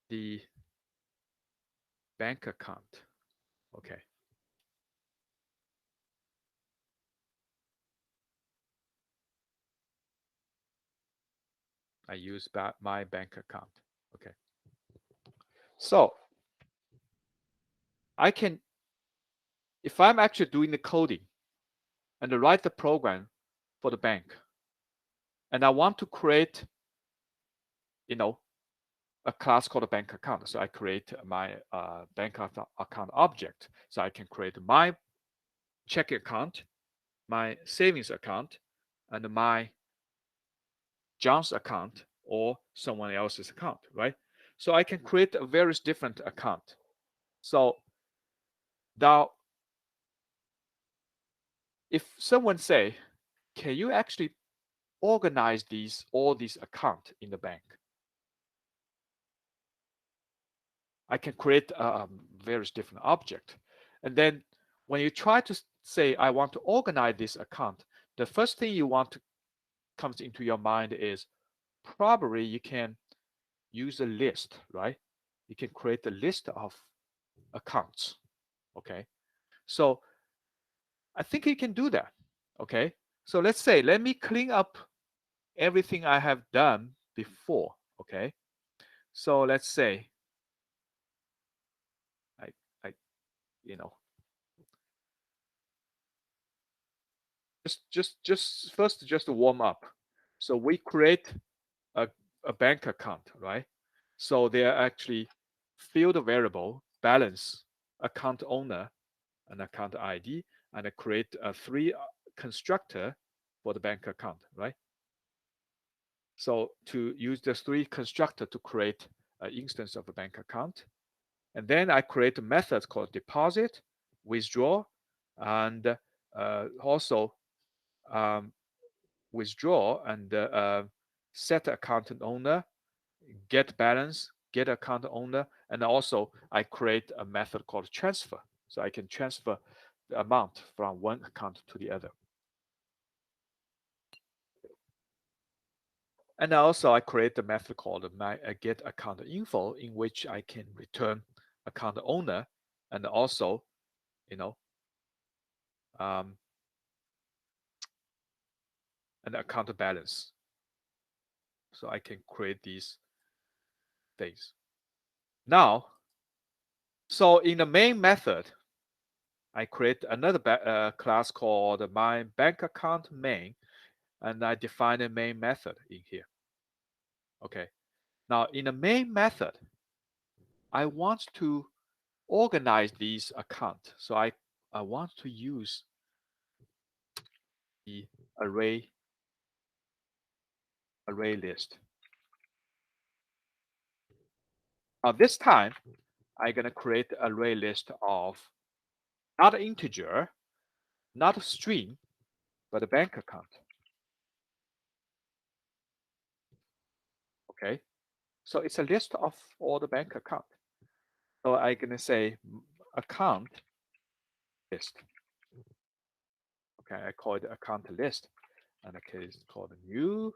the bank account. Okay. I use my bank account. Okay. So I can, if I'm actually doing the coding and write the program for the bank, and I want to create, a class called a bank account. So I create my bank account object. So I can create my checking account, my savings account, and my John's account or someone else's account, right? So I can create a various different account. So now, if someone say, can you actually organize all these accounts in the bank? I can create various different objects. And then when you try to say, I want to organize this account, the first thing you want to comes into your mind is probably you can use a list, right? You can create a list of accounts. Okay. So I think you can do that. Okay. So let's say, let me clean up everything I have done before. Okay. So let's say just first just to warm up. So we create a bank account, right? So there are actually field variable, balance, account owner, and account ID, and I create a 3 constructor for the bank account, right? So to use the 3 constructor to create an instance of a bank account. And then I create a method called deposit, withdraw, and also withdraw and set account owner, get balance, get account owner, and also I create a method called transfer. So I can transfer the amount from one account to the other. And also I create a method called my get account info, in which I can return account owner and also, an account balance. So I can create these things. Now, so in the main method, I create another class called my bank account main, and I define a main method in here. Okay. Now in the main method, I want to organize these accounts. So I want to use the array list. Now this time, I'm gonna create an array list of not integer, not string, but a bank account. Okay. So it's a list of all the bank account. So I'm gonna say account list. Okay, I call it account list, and okay, it's called new.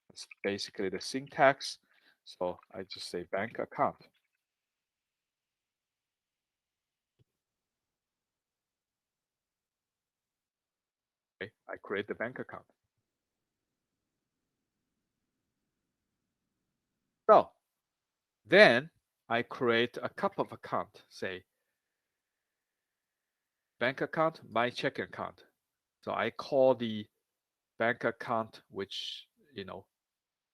It's basically the syntax. So I just say bank account. Okay, I create the bank account. So then I create a couple of accounts, say bank account, my checking account. So I call the bank account, which,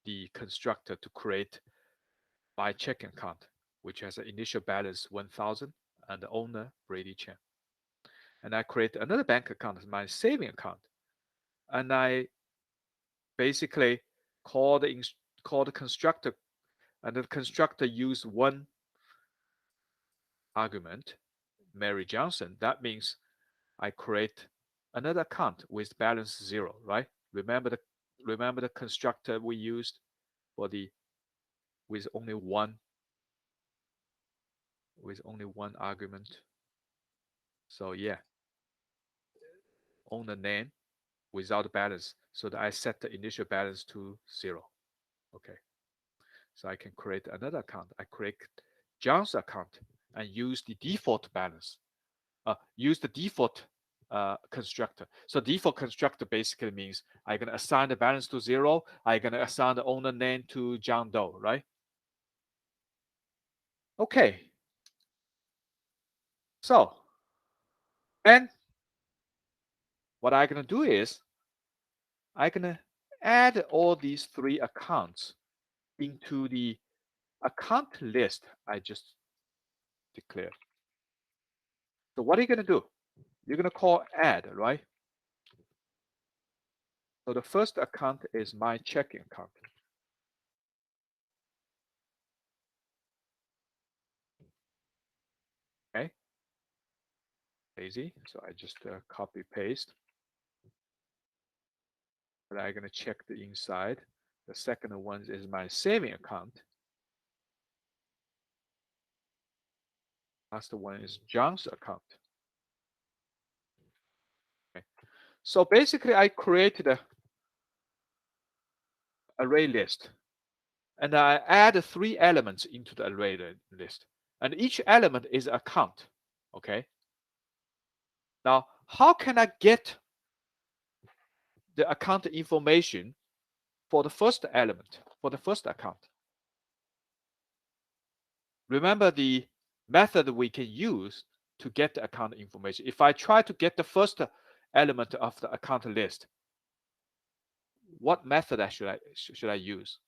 the constructor to create my checking account, which has an initial balance 1,000 and the owner Brady Chen. And I create another bank account, my saving account, and I basically call the constructor, and the constructor use one argument, Mary Johnson. That means I create another account with balance 0, right? Remember the constructor we used for the with only one argument. So yeah, owner name without balance, so that I set the initial balance to 0. Okay, so I can create another account. I create John's account and use the default balance. Use the default constructor. So default constructor basically means I'm gonna assign the balance to 0. I'm gonna assign the owner name to John Doe, right? Okay. So, and what I'm gonna do is I'm gonna add all these 3 accounts into the account list I just declared. So what are you gonna do? You're gonna call add, right? So the first account is my checking account. Okay. Easy. So I just copy paste. But I'm gonna check the inside. The second one is my saving account. Last one is John's account. Okay. So basically, I created an array list, and I add 3 elements into the array list, and each element is an account. Okay. Now, how can I get the account information for the first element, for the first account? Remember the method we can use to get the account information. If I try to get the first element of the account list, what method should I use?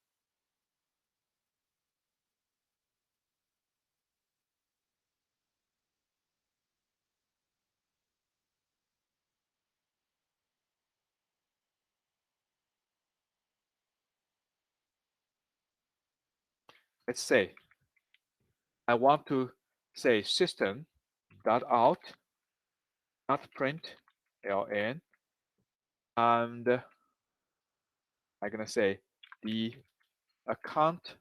Let's say I want to say system.out.println, and I'm gonna say the account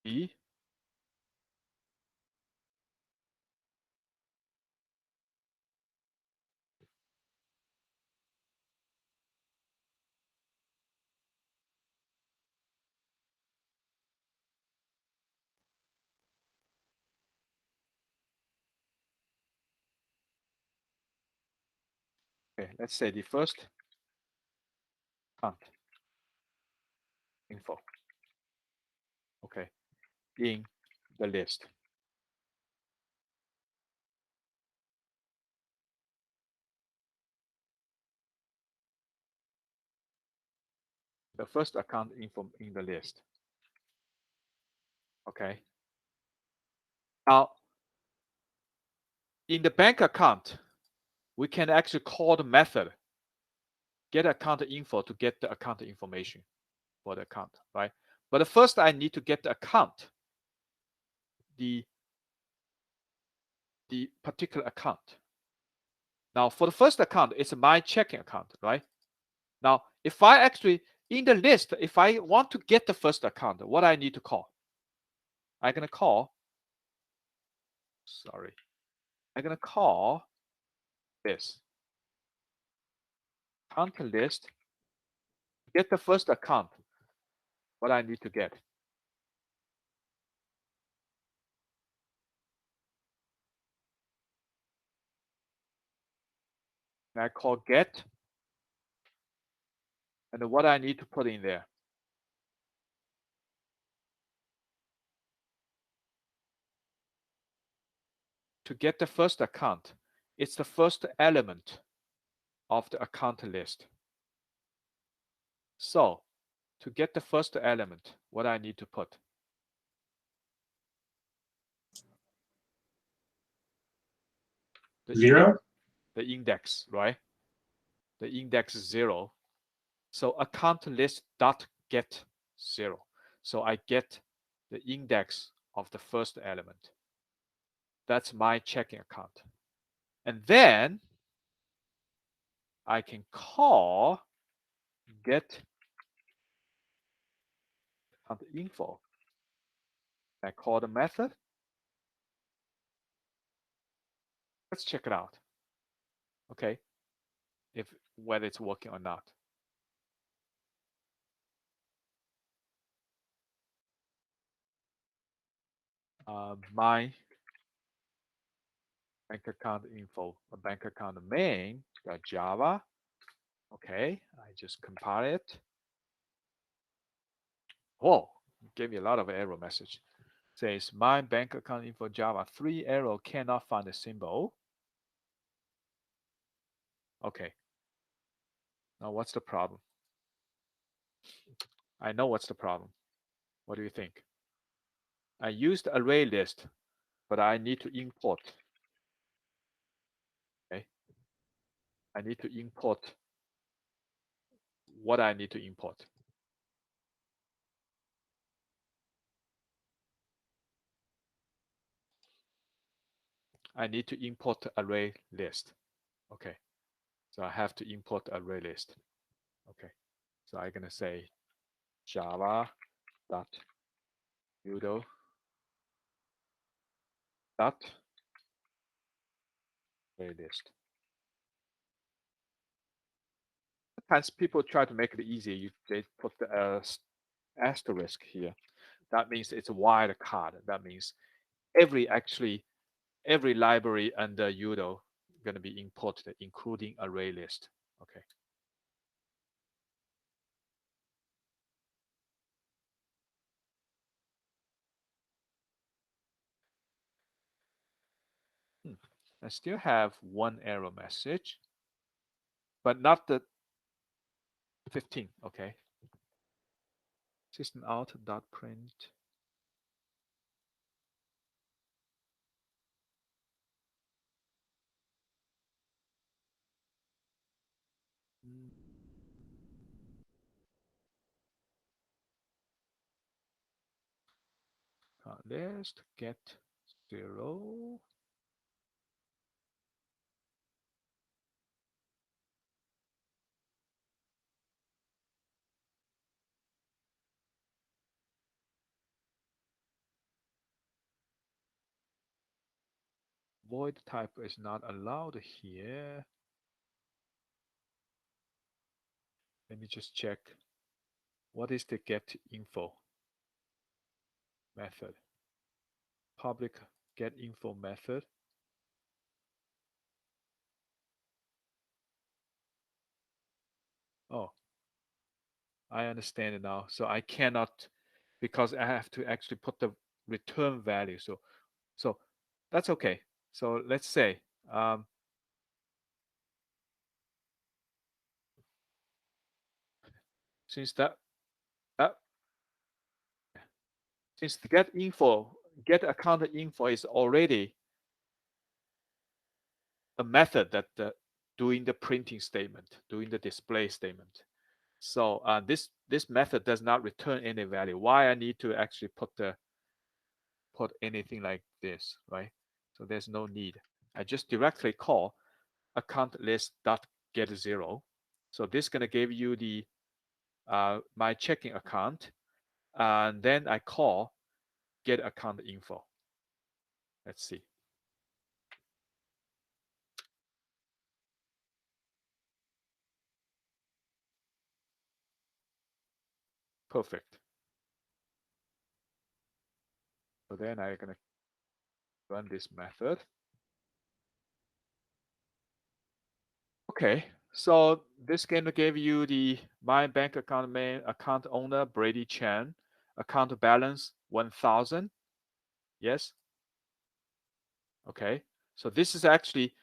B okay, let's say the first account info, okay, in the list. The first account info in the list. Okay. Now, in the bank account, we can actually call the method get account info to get the account information for the account, right? But first, I need to get the account, the particular account. Now, for the first account, it's my checking account, right? Now, if I actually in the list, if I want to get the first account, what I need to call? I'm gonna call. Sorry, I'm gonna call this account list. Get the first account. What I need to get. And I call get, and what I need to put in there. To get the first account, it's the first element of the account list. So, to get the first element, what I need to put? Zero? The index, right? The index is 0. So account list dot get 0. So I get the index of the first element. That's my checking account. And then I can call get account info. I call the method. Let's check it out. Okay, if whether it's working or not. My bank account info, bank account main Java. Okay, I just compile it. Whoa, gave me a lot of error message. Says my bank account info Java 3 error cannot find a symbol. Okay. Now what's the problem? I know what's the problem. What do you think? I used array list, but I need to import. Okay. I need to import what I need to import. I need to import array list. Okay. So I have to import array list. Okay. So I'm gonna say Java dot udo dot array list. Sometimes people try to make it easier. They put the asterisk here. That means it's a wild card. That means every library under udo going to be imported, including array list. Okay. I still have one error message, but not the 15. Okay. System out dot print. List get 0. Void type is not allowed here. Let me just check. What is the get info method? Public get info method. Oh, I understand it now. So I cannot, because I have to actually put the return value. So that's okay. So let's say since that since the get account info is already a method that doing the printing statement, doing the display statement. So this method does not return any value. Why I need to actually put anything like this, right? So there's no need. I just directly call account list dot get 0. So this is gonna give you the my checking account, and then I call get account info. Let's see. Perfect. So then I'm gonna run this method. Okay, so this game gave you the my bank account main account owner Brady Chen, account balance 1,000. Yes. Okay. So this is actually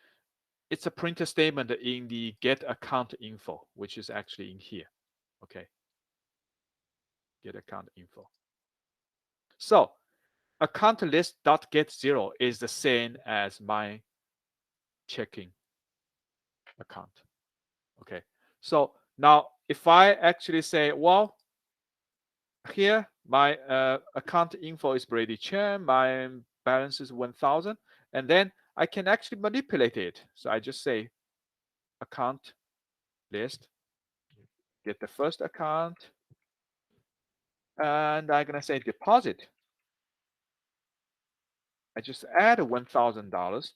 it's a printer statement in the get account info, which is actually in here. Okay. Get account info. So account list dot get 0 is the same as my checking account. Okay. So now if I actually say, well, here my account info is Brady Chen, my balance is 1,000, and then I can actually manipulate it. So I just say account list, get the first account, and I'm gonna say deposit. I just add $1,000.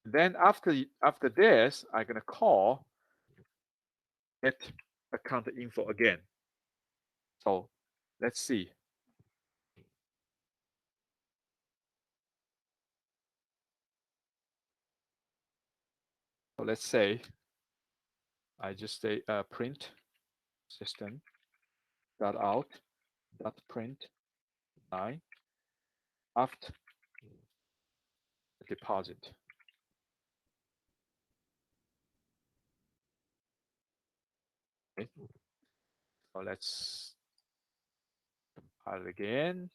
Then after this, I'm gonna call get account info again. So let's see. So let's say I just say print system dot out dot print 9 after deposit. Okay. So let's compile it again.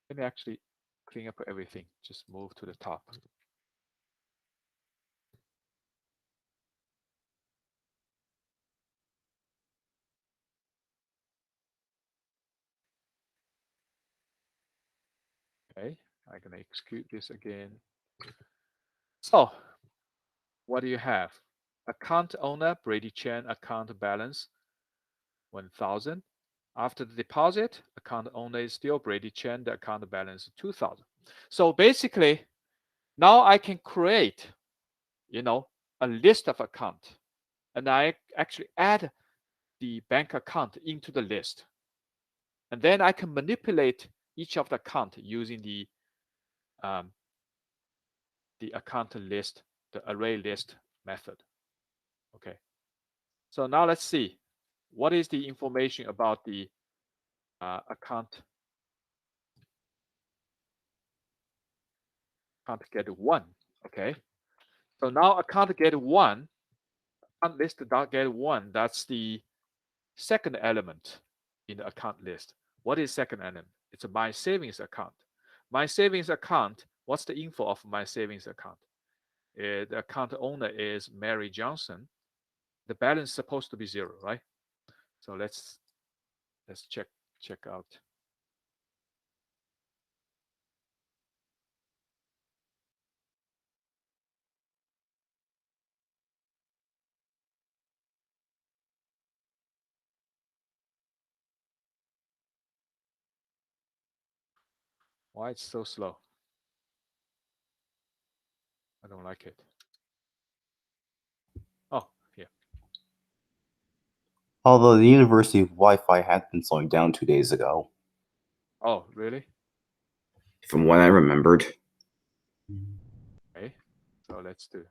Let me actually clean up everything. Just move to the top. Okay, I'm gonna execute this again. So what do you have? Account owner, Brady Chen, account balance, 1,000. After the deposit, account owner is still Brady Chen, the account balance 2,000. So basically, now I can create, a list of account, and I actually add the bank account into the list. And then I can manipulate each of the account using the account list, the array list method. Okay. So now let's see, what is the information about the account get one? Okay. So now account get one, account list get one. That's the second element in the account list. What is second element? It's a my savings account. My savings account. What's the info of my savings account? The account owner is Mary Johnson. The balance is supposed to be 0, right? So let's check out. Why it's so slow? I don't like it. Oh, here. Although the university Wi-Fi had been slowing down 2 days ago. Oh, really? From what I remembered. Okay, so let's do.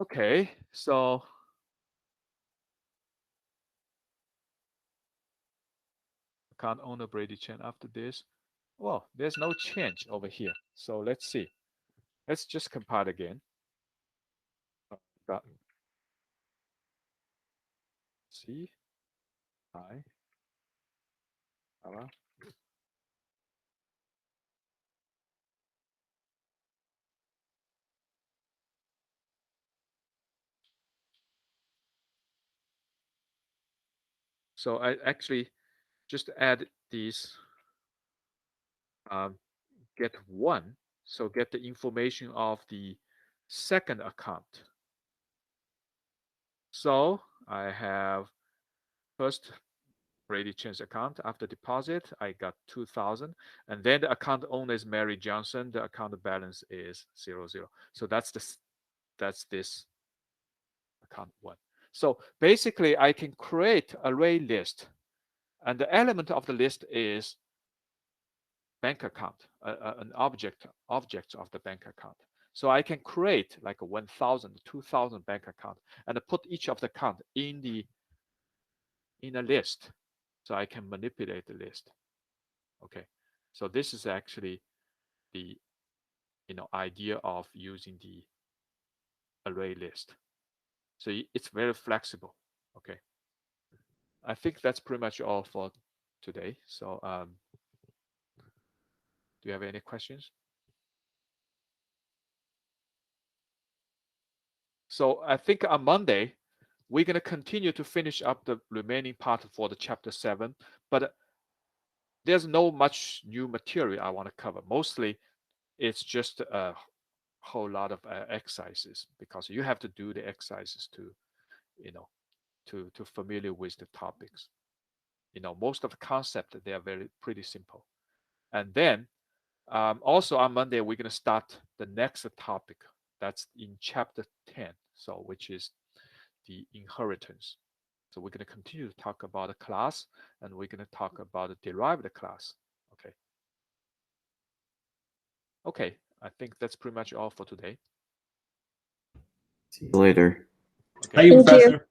Okay, so account owner Brady Chen after this. Well, there's no change over here. So let's see. Let's just compile again. See. Hi. Hello. So I actually just add these get one. So get the information of the second account. So I have first Brady Chen's account. After deposit, I got 2,000. And then the account owner is Mary Johnson. The account balance is 0, 0. So that's this account one. So basically, I can create array list. And the element of the list is bank account, an object of the bank account. So I can create like a 1,000, 2,000 bank account and put each of the account in a list. So I can manipulate the list. Okay. So this is actually the idea of using the array list. So it's very flexible. Okay. I think that's pretty much all for today. So do you have any questions? So I think on Monday, we're going to continue to finish up the remaining part for the chapter 7, but there's no much new material I want to cover. Mostly it's just a whole lot of exercises, because you have to do the exercises to, to familiar with the topics. Most of the concepts, they are pretty simple. And then also on Monday, we're going to start the next topic. That's in chapter 10, so which is the inheritance. So we're going to continue to talk about a class, and we're going to talk about a derived class. Okay. Okay, I think that's pretty much all for today. See you later. Okay. Thank you, Professor.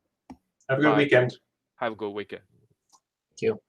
Have a good weekend. Have a good weekend. Thank you.